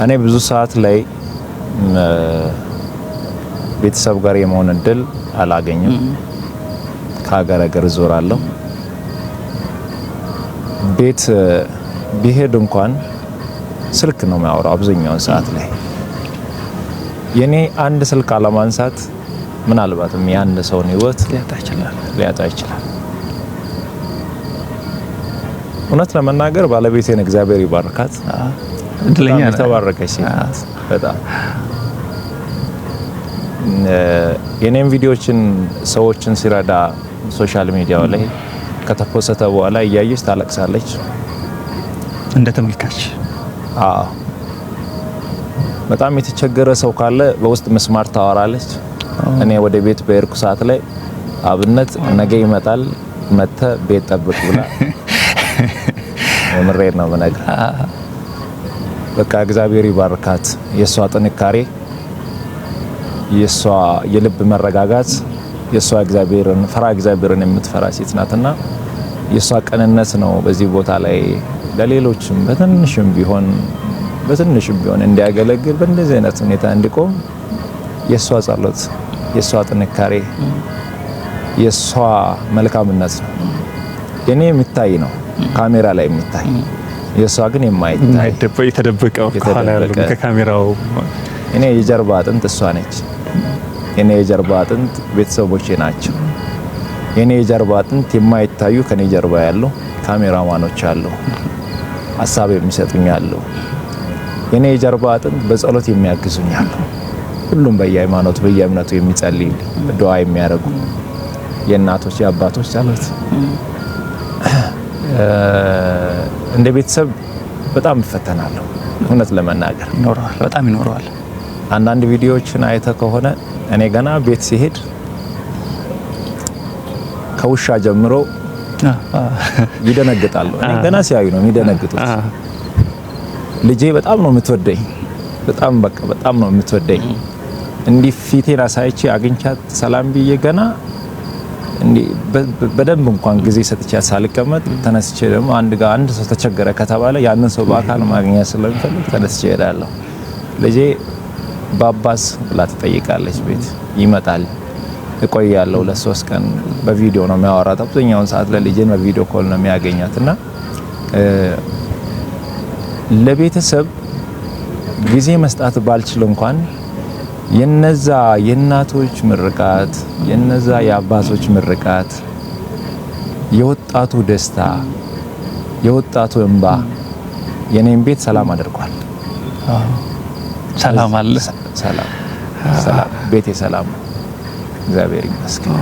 እኔ ብዙ ሰዓት ላይ ቤተሰብ ጋር የመሆን እድል አላገኝም። ከሀገር ሀገር ዞራለሁ። ቤት ቢሄድ እንኳን ስልክ ነው የሚያወራው አብዛኛውን ሰዓት ላይ። የኔ አንድ ስልክ አለማንሳት ምናልባትም የአንድ ሰውን ህይወት ሊያጣ ይችላል። እውነት ለመናገር ባለቤቴን እግዚአብሔር ይባርካት። እድለኛ ነኝ። ተባረከች ሴት በጣም የኔም ቪዲዮችን ሰዎችን ሲረዳ ሶሻል ሚዲያው ላይ ከተፖሰተ በኋላ እያየች ታለቅሳለች እንደ ተመልካች። በጣም የተቸገረ ሰው ካለ በውስጥ መስማር ታወራለች። እኔ ወደ ቤት በሄድኩ ሰዓት ላይ አብነት ነገ ይመጣል መተ ቤት ጠብቅ ብላ የምሬድ ነው በነገር። በቃ እግዚአብሔር ይባርካት። የሷ ጥንካሬ፣ የሷ የልብ መረጋጋት፣ የሷ እግዚአብሔርን የምትፈራ ሴት ናትና የሷ ቀንነት ነው በዚህ ቦታ ላይ ለሌሎችም በትንሽም ቢሆን እንዲያገለግል በእንደዚህ አይነት ሁኔታ እንዲቆም የሷ ጸሎት፣ የሷ ጥንካሬ፣ የሷ መልካምነት ነው። የኔ የሚታይ ነው ካሜራ ላይ የሚታይ፣ የሷ ግን የማይታይ የተደበቀው ከካሜራው። እኔ የጀርባ አጥንት እሷ ነች። የኔ የጀርባ አጥንት ቤተሰቦቼ ናቸው። የኔ የጀርባ አጥንት የማይታዩ ከኔ ጀርባ ያለው ካሜራማኖች አሉ፣ ሀሳብ የሚሰጡኝ አሉ። የኔ የጀርባ አጥንት በጸሎት የሚያግዙኝ አሉ። ሁሉም በየሃይማኖት በየእምነቱ የሚጸልይ ዱዓ የሚያደርጉ የእናቶች የአባቶች ጸሎት። እንደ ቤተሰብ በጣም እፈተናለሁ እውነት ለመናገር። በጣም ይኖረዋል። አንዳንድ ቪዲዮዎችን አይተ ከሆነ እኔ ገና ቤት ሲሄድ ከውሻ ጀምሮ ይደነግጣሉ። እኔ ገና ሲያዩ ነው የሚደነግጡት። ልጄ በጣም ነው የምትወደኝ፣ በጣም ነው የምትወደኝ። እንዲህ ፊቴን አሳይቼ አግኝቻት ሰላም ብዬ ገና እንዲህ በደንብ እንኳን ጊዜ ሰጥቻት ሳልቀመጥ ተነስቼ ደግሞ አንድ ሰው ተቸገረ ከተባለ ያንን ሰው በአካል ማግኘት ስለምፈልግ ተነስቼ እሄዳለሁ። ልጄ ባባስ ብላ ትጠይቃለች። ቤት ይመጣል፣ እቆያለሁ። ለ3 ቀን በቪዲዮ ነው የሚያወራት። አብዛኛውን ሰዓት ለልጄን በቪዲዮ ኮል ነው የሚያገኛትና ለቤተሰብ ጊዜ መስጣት ባልችል እንኳን የነዛ የእናቶች ምርቃት፣ የነዛ የአባቶች ምርቃት፣ የወጣቱ ደስታ፣ የወጣቱ እንባ የኔን ቤት ሰላም አድርጓል። ሰላም አለ። ሰላም ቤቴ ሰላም ነው። እግዚአብሔር ይመስገን።